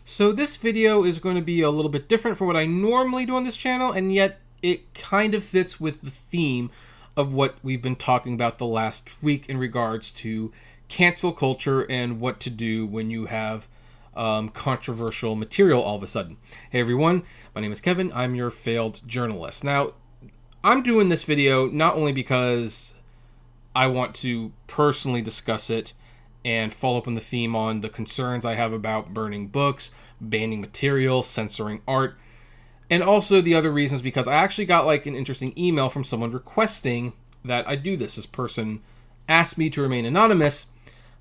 So this video is going to be a little bit different from what I normally do on this channel, and yet it kind of fits with the theme of what we've been talking about the last week in regards to cancel culture and what to do when you have controversial material all of a sudden. Hey everyone, my name is Kevin. I'm your failed journalist. Now, I'm doing this video not only because I want to personally discuss it and follow up on the theme on the concerns I have about burning books, banning material, censoring art, and also the other reasons because I actually got like an interesting email from someone requesting that I do this. This person asked me to remain anonymous,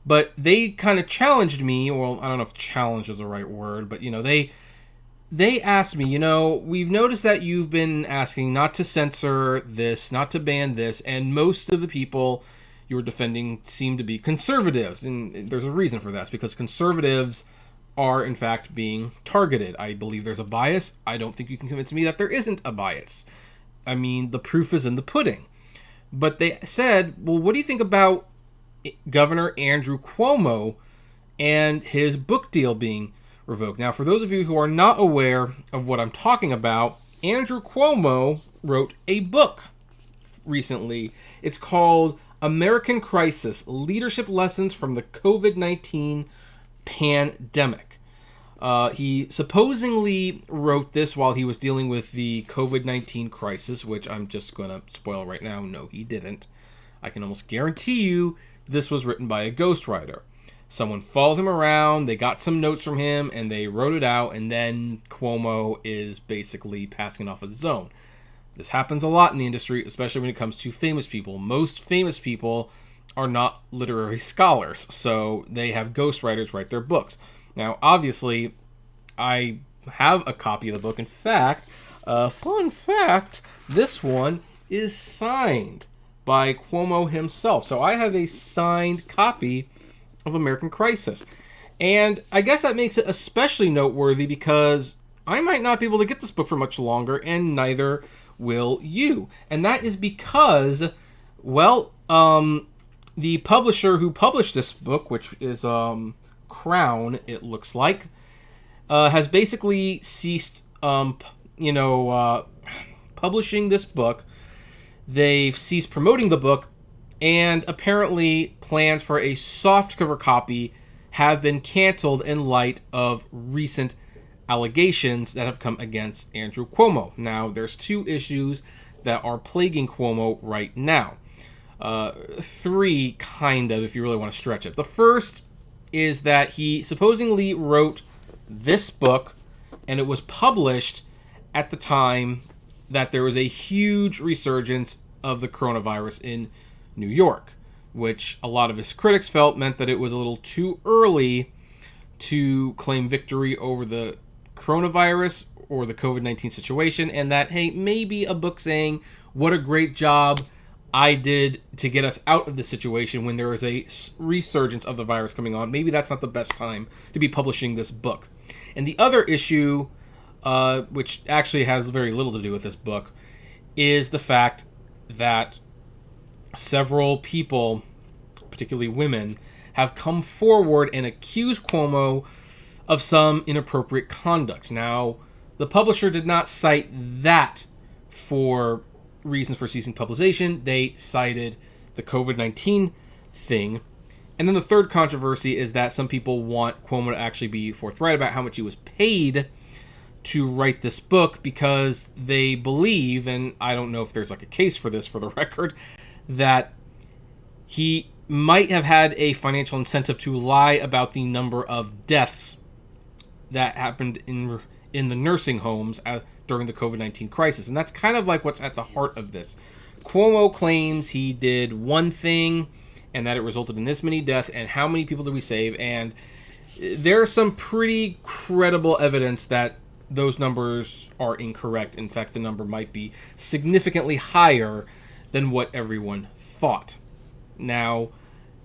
but they kind of challenged me. Well, I don't know if challenge is the right word, but they asked me, we've noticed that you've been asking not to censor this, not to ban this, and most of the people you were defending seem to be conservatives. And there's a reason for that, because conservatives are in fact being targeted. I believe there's a bias. I don't think you can convince me that there isn't a bias. I mean, the proof is in the pudding. But they said, well, what do you think about Governor Andrew Cuomo and his book deal being revoked? Now, for those of you who are not aware of what I'm talking about, Andrew Cuomo wrote a book recently. It's called American Crisis: Leadership Lessons from the COVID-19 Pandemic. He supposedly wrote this while he was dealing with the COVID-19 crisis, which I'm just going to spoil right now. No, he didn't. I can almost guarantee you this was written by a ghostwriter. Someone followed him around, they got some notes from him, and they wrote it out, and then Cuomo is basically passing it off as his own. This happens a lot in the industry, especially when it comes to famous people. Most famous people are not literary scholars, so they have ghostwriters write their books. Now, obviously, I have a copy of the book. In fact, fun fact, this one is signed by Cuomo himself. So I have a signed copy of American Crisis. And I guess that makes it especially noteworthy because I might not be able to get this book for much longer, and neither will you. And that is because, the publisher who published this book, which is Crown, it looks like, has basically ceased, publishing this book. They've ceased promoting the book, and apparently plans for a softcover copy have been canceled in light of recent allegations that have come against Andrew Cuomo. Now, there's two issues that are plaguing Cuomo right now. Three, kind of, if you really want to stretch it. The first is that he supposedly wrote this book, and it was published at the time that there was a huge resurgence of the coronavirus in New York, which a lot of his critics felt meant that it was a little too early to claim victory over the coronavirus or the COVID-19 situation, and that, hey, maybe a book saying what a great job I did to get us out of the situation when there was a resurgence of the virus coming on, maybe that's not the best time to be publishing this book. And the other issue, which actually has very little to do with this book, is the fact that several people, particularly women, have come forward and accused Cuomo of some inappropriate conduct. Now, the publisher did not cite that for reasons for ceasing publication. They cited the COVID-19 thing. And then the third controversy is that some people want Cuomo to actually be forthright about how much he was paid to write this book, because they believe, and I don't know if there's like a case for this for the record, that he might have had a financial incentive to lie about the number of deaths that happened in the nursing homes during the COVID-19 crisis. And that's kind of like what's at the heart of this. Cuomo claims he did one thing and that it resulted in this many deaths, and how many people did we save? And there's some pretty credible evidence that those numbers are incorrect. In fact, the number might be significantly higher than what everyone thought. Now,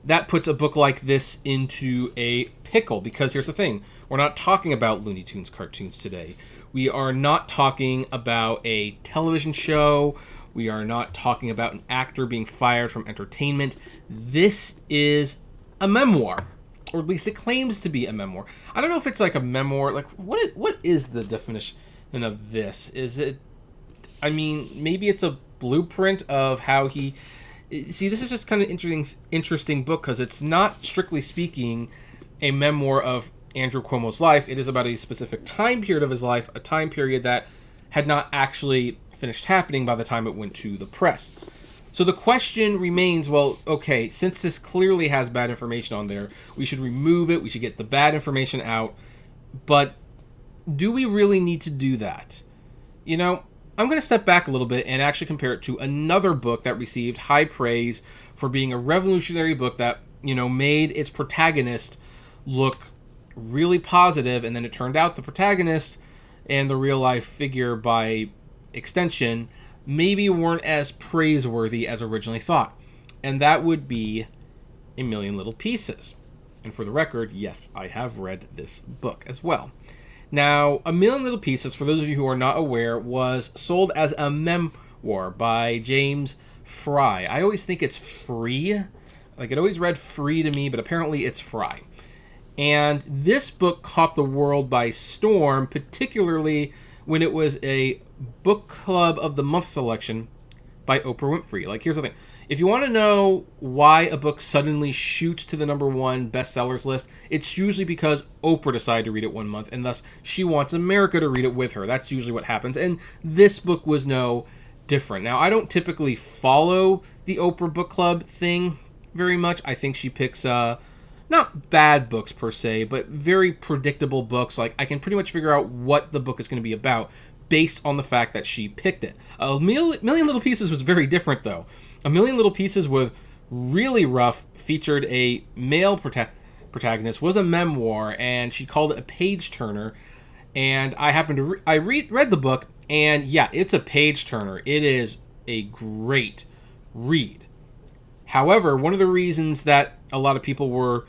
that puts a book like this into a pickle, because here's the thing. We're not talking about Looney Tunes cartoons today. We are not talking about a television show. We are not talking about an actor being fired from entertainment. This is a memoir. or at least it claims to be a memoir. I don't know if it's like a memoir. Like, what is the definition of this? Is it, I mean, maybe it's a blueprint of how he... See, this is just kind of interesting book because it's not, strictly speaking, a memoir of Andrew Cuomo's life. It is about a specific time period of his life, a time period that had not actually finished happening by the time it went to the press. So the question remains, well, okay, since this clearly has bad information on there, we should remove it, we should get the bad information out, but do we really need to do that? You know, I'm going to step back a little bit and actually compare it to another book that received high praise for being a revolutionary book that, you know, made its protagonist look really positive, and then it turned out the protagonist and the real life figure by extension maybe weren't as praiseworthy as originally thought. And that would be A Million Little Pieces. And for the record, yes, I have read this book as well. Now, A Million Little Pieces, for those of you who are not aware, was sold as a memoir by James Fry. I always think it's Free. Like, it always read Free to me, but apparently it's Fry. And this book caught the world by storm, particularly when it was a book club of the month selection by Oprah Winfrey. Like, here's the thing. If you want to know why a book suddenly shoots to the #1 bestsellers list, it's usually because Oprah decided to read it one month, and thus she wants America to read it with her. That's usually what happens. And this book was no different. Now, I don't typically follow the Oprah book club thing very much. I think she picks not bad books per se, but very predictable books. Like, I can pretty much figure out what the book is going to be about based on the fact that she picked it. A Million Little Pieces was very different, though. A Million Little Pieces was really rough, featured a male protagonist, was a memoir, and she called it a page-turner. And I happened to... read the book, and yeah, it's a page-turner. It is a great read. However, one of the reasons that a lot of people were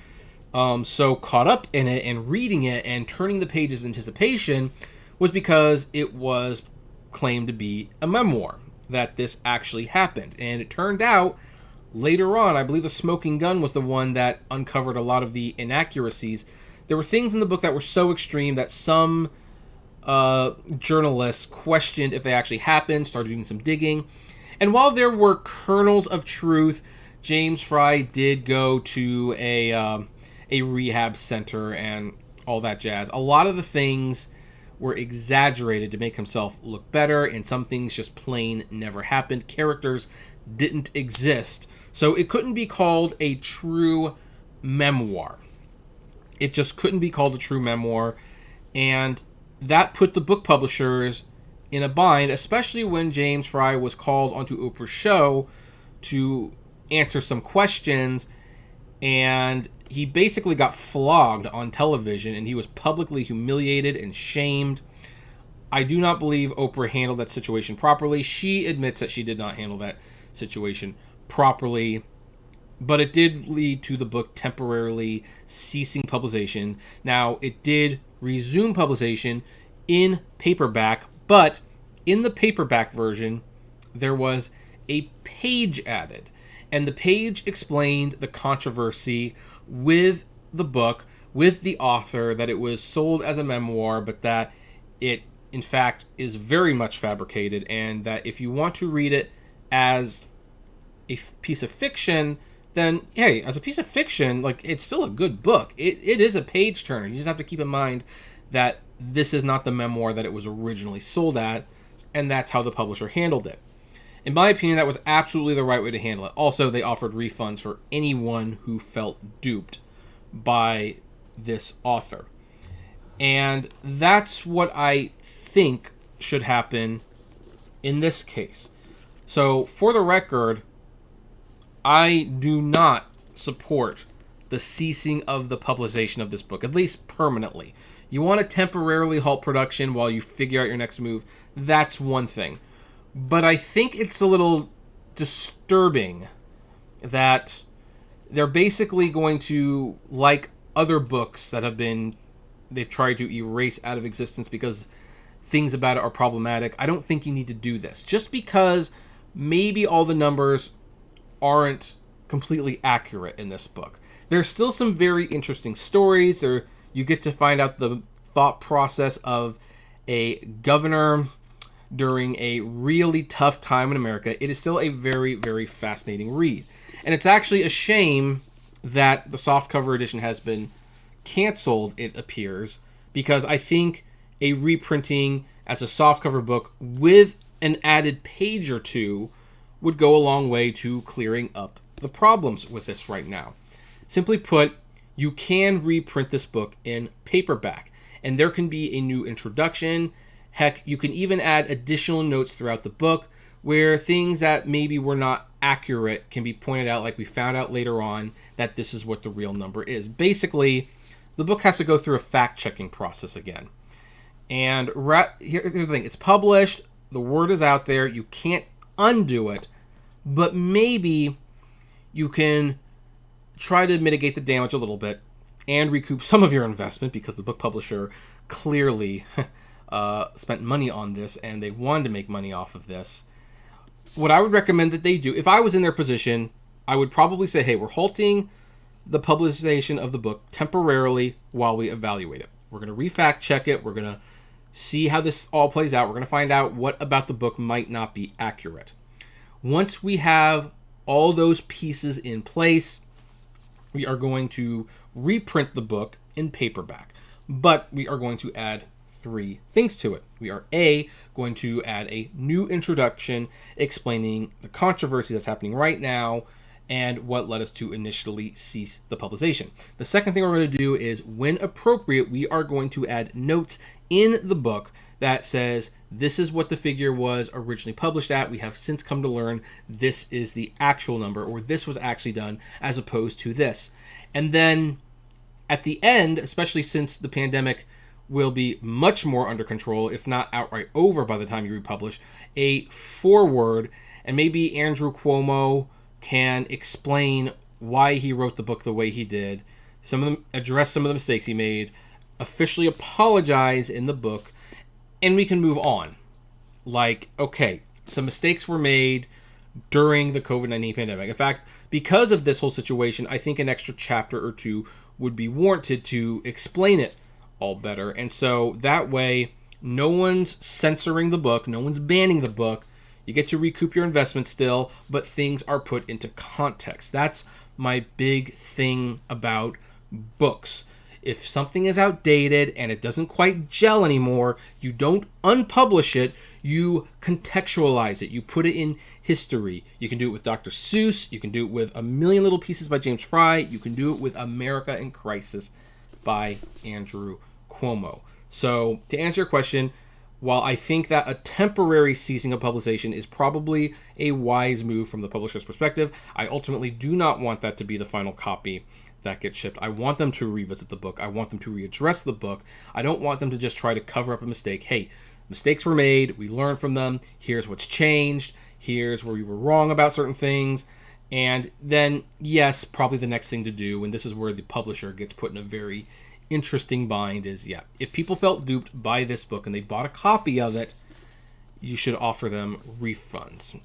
so caught up in it and reading it and turning the pages in anticipation was because it was claimed to be a memoir, that this actually happened. And it turned out later on, I believe The Smoking Gun was the one that uncovered a lot of the inaccuracies. There were things in the book that were so extreme that some journalists questioned if they actually happened, started doing some digging. And while there were kernels of truth, James Fry did go to a rehab center and all that jazz. A lot of the things were exaggerated to make himself look better, and some things just plain never happened. Characters didn't exist. So it couldn't be called a true memoir. It just couldn't be called a true memoir. And that put the book publishers in a bind, especially when James Fry was called onto Oprah's show to answer some questions, and he basically got flogged on television, and he was publicly humiliated and shamed. I do not believe Oprah handled that situation properly. She admits that she did not handle that situation properly, but it did lead to the book temporarily ceasing publication. Now, it did resume publication in paperback, but in the paperback version, there was a page added. And the page explained the controversy with the book, with the author, that it was sold as a memoir, but that it, in fact, is very much fabricated, and that if you want to read it as a piece of fiction, then, hey, as a piece of fiction, like, it's still a good book. It is a page-turner. You just have to keep in mind that this is not the memoir that it was originally sold at, and that's how the publisher handled it. In my opinion, that was absolutely the right way to handle it. Also, they offered refunds for anyone who felt duped by this author. And that's what I think should happen in this case. So, for the record, I do not support the ceasing of the publication of this book, at least permanently. You want to temporarily halt production while you figure out your next move. That's one thing. But I think it's a little disturbing that they're basically going to, like other books that they've tried to erase out of existence because things about it are problematic. I don't think you need to do this. Just because maybe all the numbers aren't completely accurate in this book. There's still some very interesting stories. There, you get to find out the thought process of a governor during a really tough time in America. It is still a very, very fascinating read. And it's actually a shame that the softcover edition has been canceled, it appears, because I think a reprinting as a softcover book with an added page or two would go a long way to clearing up the problems with this right now. Simply put, you can reprint this book in paperback, and there can be a new introduction. Heck, you can even add additional notes throughout the book where things that maybe were not accurate can be pointed out, like we found out later on that this is what the real number is. Basically, the book has to go through a fact-checking process again. And here's the thing. It's published. The word is out there. You can't undo it. But maybe you can try to mitigate the damage a little bit and recoup some of your investment, because the book publisher clearly spent money on this and they wanted to make money off of this. What I would recommend that they do, if I was in their position, I would probably say, hey, we're halting the publication of the book temporarily while we evaluate it. We're going to re-fact check it. We're going to see how this all plays out. We're going to find out what about the book might not be accurate. Once we have all those pieces in place, we are going to reprint the book in paperback. But we are going to add 3 things to it. We are going to add a new introduction explaining the controversy that's happening right now and what led us to initially cease the publication. The second thing we're going to do is, when appropriate, we are going to add notes in the book that says this is what the figure was originally published at. We have since come to learn this is the actual number, or this was actually done as opposed to this. And then at the end, especially since the pandemic will be much more under control, if not outright over by the time you republish, a foreword, and maybe Andrew Cuomo can explain why he wrote the book the way he did, address some of the mistakes he made, officially apologize in the book, and we can move on. Like, okay, some mistakes were made during the COVID-19 pandemic. In fact, because of this whole situation, I think an extra chapter or 2 would be warranted to explain it all better. And so that way, no one's censoring the book, no one's banning the book. You get to recoup your investment still, but things are put into context. That's my big thing about books. If something is outdated and it doesn't quite gel anymore, you don't unpublish it, you contextualize it. You put it in history. You can do it with Dr. Seuss. You can do it with A Million Little Pieces by James Fry. You can do it with America in Crisis by Andrew Cuomo. So to answer your question, while I think that a temporary ceasing of publication is probably a wise move from the publisher's perspective, I ultimately do not want that to be the final copy that gets shipped. I want them to revisit the book. I want them to readdress the book. I don't want them to just try to cover up a mistake. Hey, mistakes were made. We learned from them. Here's what's changed. Here's where we were wrong about certain things. And then, yes, probably the next thing to do, and this is where the publisher gets put in a very interesting bind, is, yeah, if people felt duped by this book and they bought a copy of it, you should offer them refunds,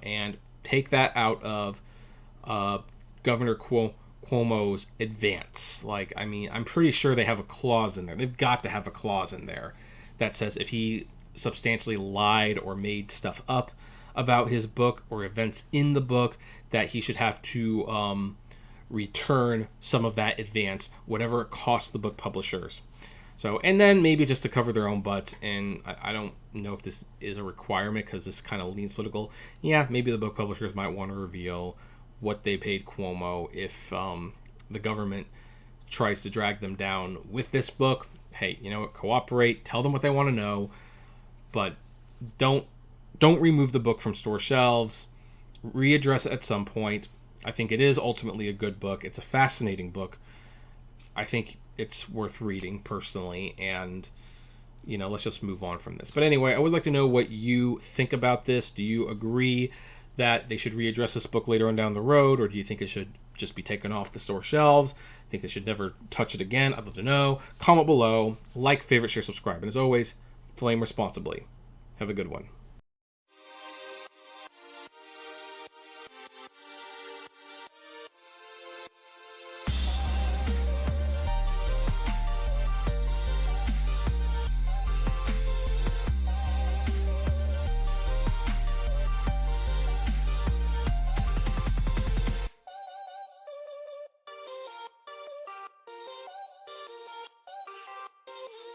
and take that out of Governor Cuomo's advance. I'm pretty sure they have a clause in there. They've got to have a clause in there that says if he substantially lied or made stuff up about his book or events in the book, that he should have to return some of that advance, whatever it costs the book publishers. So, and then maybe just to cover their own butts, and I don't know if this is a requirement because this kind of leans political. Yeah, maybe the book publishers might want to reveal what they paid Cuomo if the government tries to drag them down with this book. Hey, cooperate, tell them what they want to know, but don't remove the book from store shelves. Readdress it at some point. I think it is ultimately a good book. It's a fascinating book. I think it's worth reading personally, and let's just move on from this. But anyway, I would like to know what you think about this. Do you agree that they should readdress this book later on down the road, or do you think it should just be taken off the store shelves? Think they should never touch it again? I'd love to know. Comment below, like, favorite, share, subscribe, and as always, flame responsibly. Have a good one.